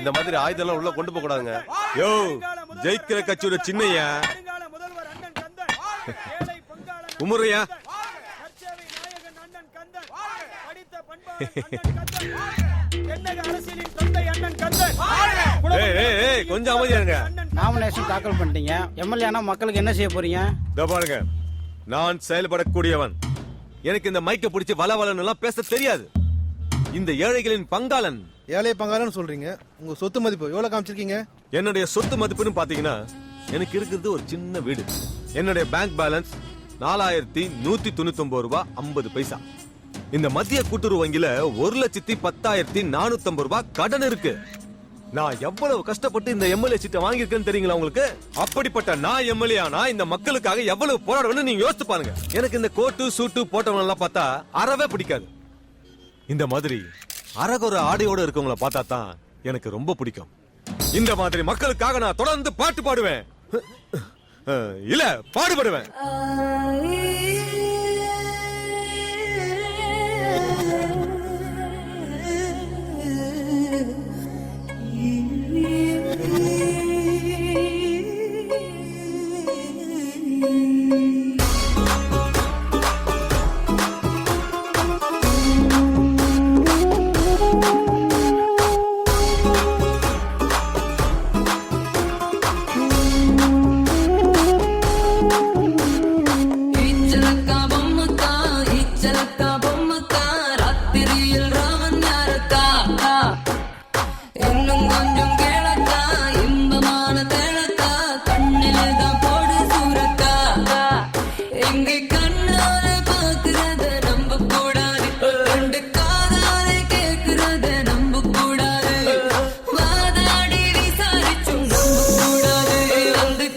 இந்த மாதிரி ஆயுதம் உள்ள கொண்டு போக கூடாதுங்க. யோ, ஜெயிக்கிற கட்சியோட சின்னையா உமுறையா கொஞ்சம் அமைதியா இருங்க. நாமினேஷன் தாக்கல் பண்ணிட்டீங்க. எம்எல்ஏனா மக்களுக்கு என்ன செய்ய போறீங்க? பாருங்க, நான் செயல்படக்கூடியவன். எனக்கு இந்த மைக்க பிடிச்சி வளவலன்னு எல்லாம் பேச தெரியாது. இந்த ஏழைகளின் பங்காளன். ஏழை பங்காளன் சொல்றீங்க, உங்க சொத்து மதிப்பு எவ்வளவு காமிச்சிருக்கீங்க? என்னுடைய சொத்து மதிப்புன்னு பாத்தீங்கன்னா எனக்கு இருக்கிறது ஒரு சின்ன வீடு. என்னுடைய பேங்க் பேலன்ஸ் 4199 ரூபாய் 50 பைசா. இந்த மத்திய கூட்டுறவு வங்கியில 1,10,450 ரூபாய் கடன் இருக்கு. நான் எவ்வளவு கஷ்டப்பட்டு இந்த எம்எல்ஏ சீட்டை வாங்கியிருக்கேன்னு தெரியுங்களா உங்களுக்கு? அப்படிப்பட்ட நான் எம்எல்ஏ ஆனா இந்த மக்களுக்காக எவ்வளவு போராடுவேன்னு நீங்க யோசிச்சு பாருங்க. எனக்கு இந்த கோட்டு சூட்டு போட்டவங்க எல்லாம் பார்த்தா அறவே பிடிக்காது. இந்த மாதிரி அரகுற ஆடையோட இருக்கவங்கள பார்த்தா தான் எனக்கு ரொம்ப பிடிக்கும். இந்த மாதிரி மக்களுக்காக நான் தொடர்ந்து பாட்டு பாடுவேன், இல்ல பாடுபடுவேன்.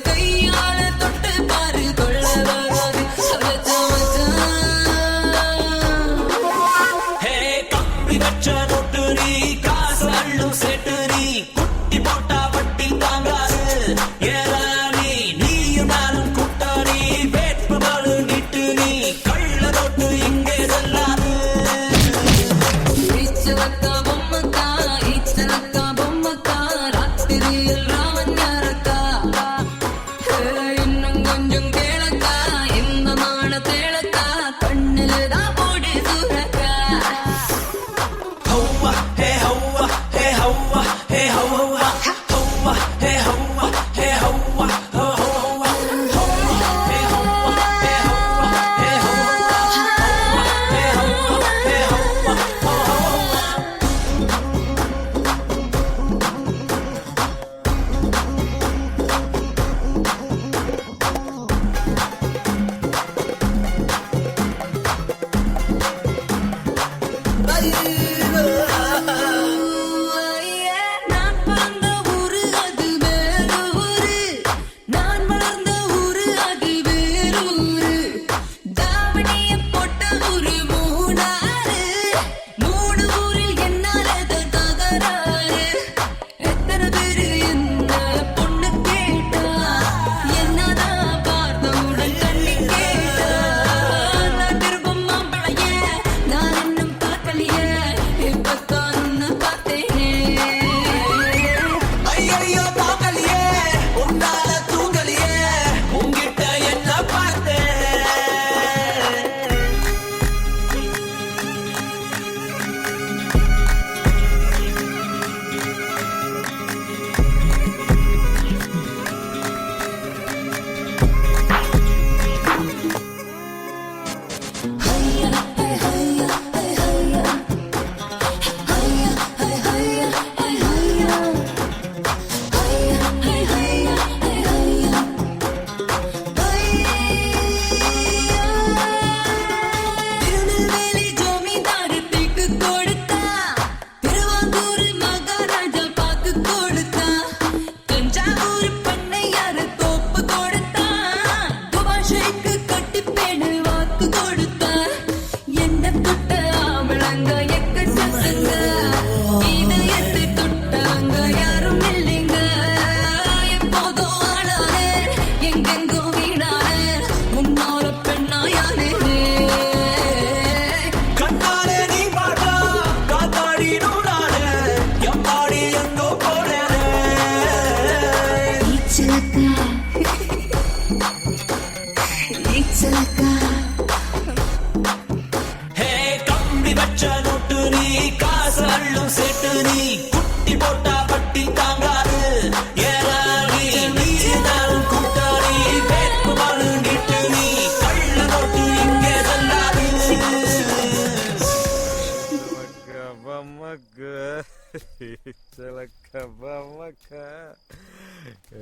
கையால தொட்டு பாரு.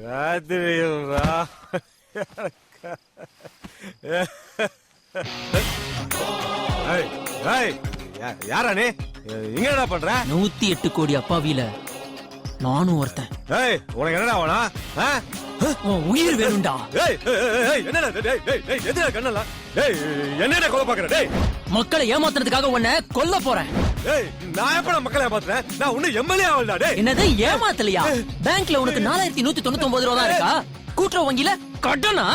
ராத்திரியில் யாரா நீ இங்க என்ன பண்ற? 108 கோடி அப்பாவில நானும் ஒருத்தன். ஏய் உனக்கு என்னடா வேணா? உன் உயிர் வேணும்டா. என்னடா எதுடா கண்ணல? டேய் என்னடா கொலை பாக்குற? டேய் மக்களை ஏமாத்துறதுக்காக உன்னை கொல்ல போறேன். டேய் நான் எப்ப மக்களை ஏமாத்துறேன்? நான் உன்னை எம்எல்ஏ ஆவலடா. டேய் என்னது ஏமாத்தலையா? பேங்க்ல உனக்கு 4199 ரூபா தான் இருக்கா? கூட்டுற வங்கியில கடனா?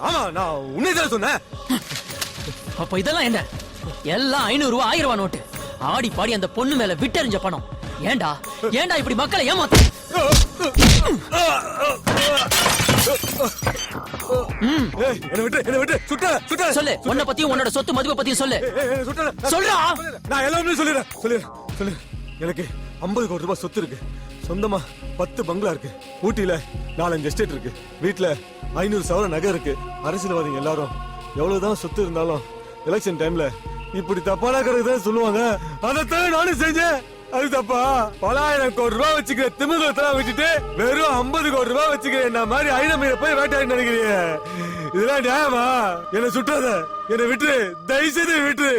ஆமா நான் உன்னைதான் சொன்னேன். அப்ப இதெல்லாம் என்ன? எல்லாம் 500 ரூபா 1000 ரூபா நோட்டு. ஆடி பாடி அந்த பொண்ணு மேல விட்டெறிஞ்ச பணம். ஏண்டா இப்படி மக்களை ஏமாத்த? என்ன விட்டு சுட்ட சொல்லு. உன்னை பத்தியும் உன்னோட சொத்து மதிப்பை பத்தியும் சொல்லு. சொல்றா. நான் எல்லாமே சொல்லிடுறேன். எனக்கு 50 கோடி ரூபாய் சொத்து இருக்கு. சொந்தமா 10 பங்களா இருக்கு. ஊட்டியில 4-5 எஸ்டேட் இருக்கு. வீட்டுல 500 சவர நகை இருக்கு. அரசியல்வாதிங்க எல்லாரும் எவ்வளவுதான் சொத்து இருந்தாலும் எலெக்ஷன் டைம்ல இப்படி தப்பான கருதான் சொல்லுவாங்க. அதைத்தான் நானும் செஞ்சேன். அது தப்பா? 1000 கோடி ரூபாய் வச்சுக்கிற திமுகத்தெல்லாம் விட்டுட்டு வெறும் 50 கோடி ரூபாய் வச்சுக்கிற என்ன மாதிரி ஐநமீரை போய் வேட்டாடி நினைக்கிறீங்க? இதெல்லாம் நியாயமா? என்ன சுட்டாத, என்ன விட்டு, தயவு செய்து விட்டு.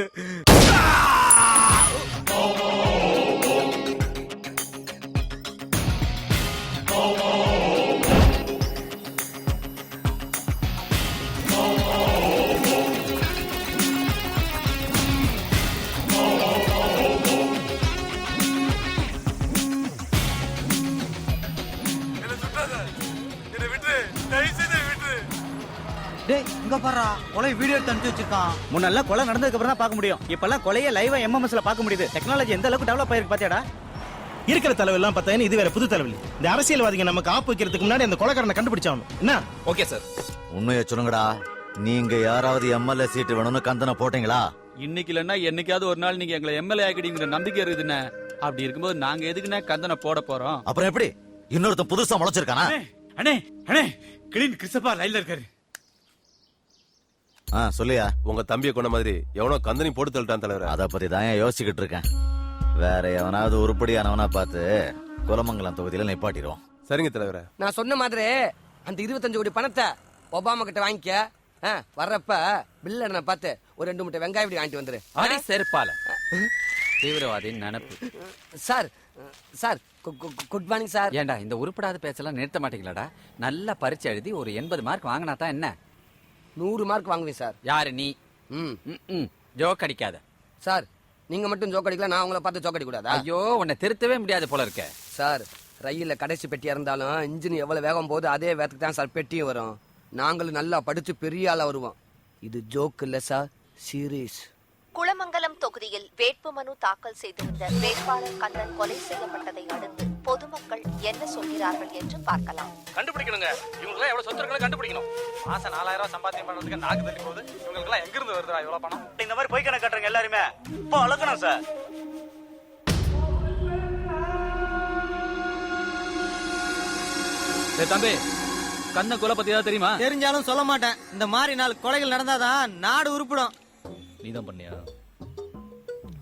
டேய் இங்க பாறா, கொலை வீடியோ எடுத்து அனுப்பி வச்சிருக்கான். முன்னெல்லாம் கொலை நடந்ததுக்கு அப்புறம் தான் பார்க்க முடியும். இப்பெல்லாம் கொலையை லைவா எம்எம்எஸ்ல பார்க்க முடியுது. டெக்னாலஜி எந்த அளவுக்கு டெவலப் ஆயிருக்கு பாத்தியாடா? இருக்கிற தலைவர் எல்லாம் பார்த்தா இது வேற புது தலைவலி. இந்த அரசியல்வாதிங்க நமக்கு ஆப்பு வைக்கிறதுக்கு முன்னாடி அந்த கொலைக்காரனை கண்டுபிடிச்சாகணும். என்ன? Okay sir. உண்மையை சொல்லுங்கடா. நீங்க யாராவது எம்எல்ஏ சீட்டு வேணும்னு கந்தனை போட்டீங்களா? இன்னைக்கு இல்லன்னா என்னைக்காவது ஒரு நாள் நீங்க எங்களை எம்எல்ஏ ஆக்கிடுங்கிற நம்பிக்கை இருக்குதுன்னு. அப்படி இருக்கும்போது நாங்க எதுக்குன்னா கந்தனை போட போறோம்? அப்புறம் எப்படி இன்னொருத்தன் புதுசா முளைச்சிருக்கானா? அண்ணே அண்ணே கிளீன் கிறிஸ்தப்பா லைன்ல இருக்காரு. சொல்லியா? உங்க தம்பியை கொண்ட மாதிரி எவனோ கந்தனி போட்டு தள்ளிட்டான் தலைவர். அத பத்தி தான் யோசிச்சுக்கிட்டு இருக்கேன். வேற எவனாவது உருப்படியானவனா பார்த்து குலமங்கலம் தொகுதியில நிப்பாட்டிடுவோம். சரிங்க தலைவர. நான் சொன்ன மாதிரி அந்த 25 கோடி பணத்தை ஒபாமா கிட்ட வாங்கிக்க. வர்றப்ப பில்லனை பார்த்து ஒரு 2 மூட்டை வெங்காயம் இப்படி வாங்கிட்டு வந்துரு. அடி செருப்பால தீவிரவாதி நினைப்பு. Sir sir good morning sir. ஏண்டா இந்த உருப்படாத பேச்செல்லாம் நிறுத்த மாட்டீங்களாடா? நல்லா பரீட்சை எழுதி ஒரு 80 மார்க் வாங்கினா தான் என்ன? 100 மார்க் வாங்குவேன் சார். யாரு நீ? ஜோக் அடிக்காத சார். நீங்க மட்டும் ஜோக் அடிக்கல, நான் உங்களை பார்த்து ஜோக் அடிக்க கூடாதா? ஐயோ உன்னை திருத்தவே முடியாது போல இருக்க. சார் ரயில்ல கடைசி பெட்டியா இருந்தாலும் இன்ஜின் எவ்வளவு வேகம் போகுது அதே வேகத்துக்கு தான் சார் பெட்டியும் வரும். நாங்களும் நல்லா படிச்சு பெரிய ஆளா வருவோம். இது ஜோக் இல்ல சார், சீரியஸ். குளமங்கலம் தொகுதியில் வேட்புமனு தாக்கல் செய்திருந்த வேட்பாளர் கந்தன் கொலை செய்யப்பட்டதை அடுத்து பொதுமக்கள் என்ன சொல்கிறார்கள் என்று பார்க்கலாம். கண்டுபிடிக்கணுங்க. இவங்க எவ்வளவு சொத்து இருக்குன்னு கண்டுபிடிக்கணும். மாசம் 4000 ரூபாய் சம்பாத்தியம் பண்றதுக்கு நாக்கு தள்ளி போகுது. இவங்களுக்கு எல்லாம் எங்க இருந்து வருதுடா இவ்வளவு பணம்? இந்த மாதிரி போய் கணக்கு கட்டுறங்க எல்லாருமே இப்போ அழகணும் சார். தம்பி கண்ண கொலை பத்தி ஏதாவது தெரியுமா? தெரிஞ்சாலும் சொல்ல மாட்டேன். இந்த மாதிரி 4 கொலைகள் நடந்தாதான் நாடு உருப்பிடும். நீதான் பண்ணியா?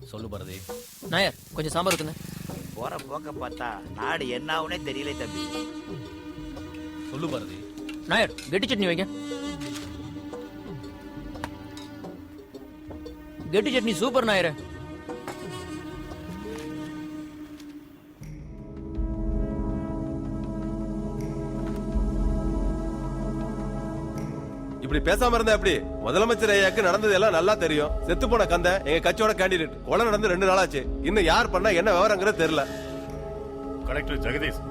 சொல்லு பாரதி. நாயர் கொஞ்சம் சாம்பார் ஊத்துங்க. போற போக்க பார்த்தா நாடு என்ன ஆகுனே தெரியல தம்பி. சொல்லு பாரதி. நாயர் கெட்டி சட்னி வைங்க. கெட்டி சட்னி சூப்பர் நாயர். இப்படி பேசாம இருந்தா எப்படி? முதலமைச்சர் ஐயாக்கு நடந்தது எல்லாம் நல்லா தெரியும். செத்து போன கந்த எங்க கட்சியோட கேண்டிடேட். கொலை நடந்து 2 நாளாச்சு. இன்னும் யார் பண்ணா என்ன விவரங்கிறது தெரியல. கலெக்டர் ஜெகதீஷ்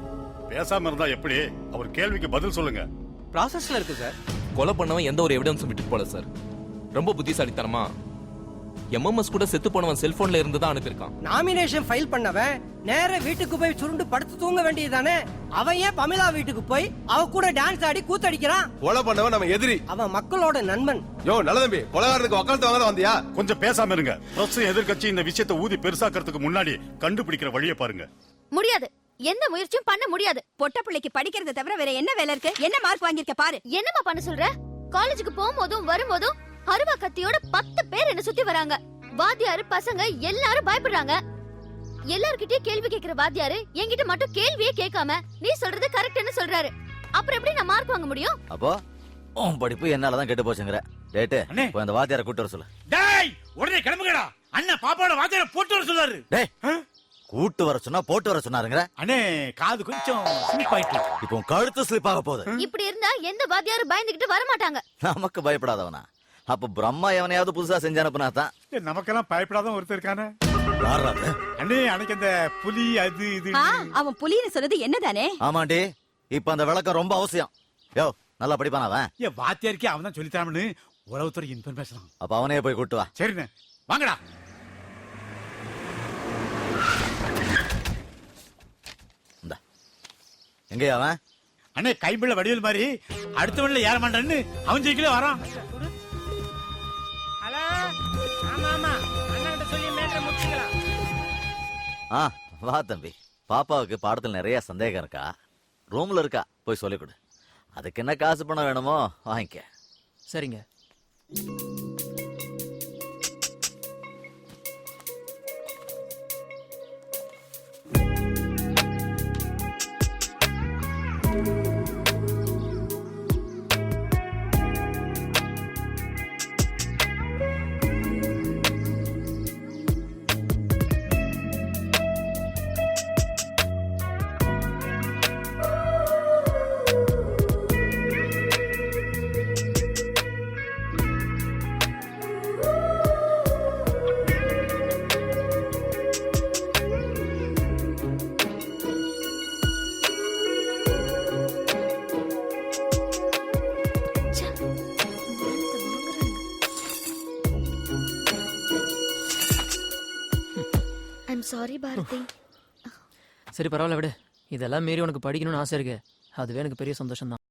பேசாம இருந்தா எப்படி? அவர் கேள்விக்கு பதில் சொல்லுங்க. ப்ராசஸ்ல இருக்கு சார். கொலை பண்ணவன் எந்த ஒரு எவிடன்ஸும் விட்டுட்டு போல சார். ரொம்ப புத்திசாலித்தனமா எம்எம்எஸ் கூட செத்து போனவன் செல்போன்ல இருந்து தான் அனுப்பியிருக்கான். நாமினேஷன் ஃபைல் பண்ணவன் நேரா வீட்டுக்கு போய் சுருண்டு படுத்து தூங்க வேண்டியதுதானே? அவன் ஏன் பமிலா வீட்டுக்கு போய் அவ கூட டான்ஸ் ஆடி கூத்தடிக்கிறான்? கொலை பண்ணவன் நம்ம எதிரி. அவன் மக்களோட நண்பன். யோ நல்ல தம்பி, கொலைகாரனுக்கு வக்காலத்து வாங்க வந்தியா? கொஞ்சம் பேசாம இருங்க. பிரஸ் எதிர்க்கட்சி இந்த விஷயத்தை ஊதி பெருசாக்கிறதுக்கு முன்னாடி கண்டுபிடிக்கிற வழியை பாருங்க. முடியாது. எந்த முயற்சியும் பண்ண முடியாது. பொட்ட பிள்ளைக்கு படிக்கிறத தவிர வேற என்ன வேலை இருக்கு? என்ன மார்க் வாங்கிருக்க பாரு. என்னமா பண்ண சொல்ற? காலேஜுக்கு போகும்போதும் வரும்போதும் அருவா கத்தியோட 10 பேர் என்ன சுத்தி வராங்க. வாத்தியாரு பசங்க எல்லாரும் பயப்படுறாங்க. எல்லார்கிட்டயும் கேள்வி கேக்குற வாத்தியாரு என்கிட்ட மட்டும் கேள்வியே கேட்காம நீ சொல்றது கரெக்ட்னு சொல்றாரு. அப்புறம் எப்படி நான் மார்க் வாங்க முடியும்? அப்போ உன் படிப்பு என்னாலதான் கெட்டு போச்சுங்கிற. டேட்டு போய் அந்த வாத்தியாரை கூட்டு வர சொல்லு. டேய் உடனே கிளம்புங்கடா. அண்ணன் பாப்பாவோட வாத்தியார போட்டு வர சொல்லாரு. டேய் கூட்டு வர சொன்னா போட்டு வர சொன்னாருங்கிற. அண்ணே காது கொஞ்சம் ஸ்லிப் ஆயிட்டு. இப்போ உன் கழுத்து ஸ்லிப் ஆக போகுது. இப்படி இருந்தா எந்த வாத்தியாரும் பயந்துகிட்டு வர மாட்டாங்க. நமக்கு பயப்படாதவனா? அப்ப பிரம்மா எவனையாவது புதுசா செஞ்சு அனுப்புனா தான். நமக்கெல்லாம் பயப்படாத ஒருத்தர் இருக்கானே. அண்ணே அன்னைக்கு அந்த புலி அது இது. அவன் புலின்னு சொன்னது என்னதானே? ஆமாண்டி, இப்ப அந்த விளக்கம் ரொம்ப அவசியம். யோ நல்லா படிப்பான அவன். ஏன் வாத்தியாருக்கே அவன் தான் சொல்லித்தாமனு உளவுத்துறை இன்ஃபர்மேஷன். அப்ப அவனே போய் கூட்டு வா. சரிண்ணே வாங்கடா. இந்த எங்கயா அவன்? அண்ணே கைம்பிள்ள வடிவேல் மாதிரி அடுத்தவன்ல ஏற மாட்டான்னு அவன் ஜெயிக்கல வரான். வா தம்பி. பாப்பாவுக்கு பாடத்துல நிறைய சந்தேகம் இருக்கா, ரூம்ல இருக்கா, போய் சொல்லிக் கொடு. அதுக்கு என்ன காசு பணம் வேணுமோ வாங்கிக்க. சரிங்க. சாரி பாரதி. சரி பரவாயில்ல விடு. இதெல்லாம் மீறி உனக்கு படிக்கணும்னு ஆசை இருக்கு. அதுவே எனக்கு பெரிய சந்தோஷம் தான்.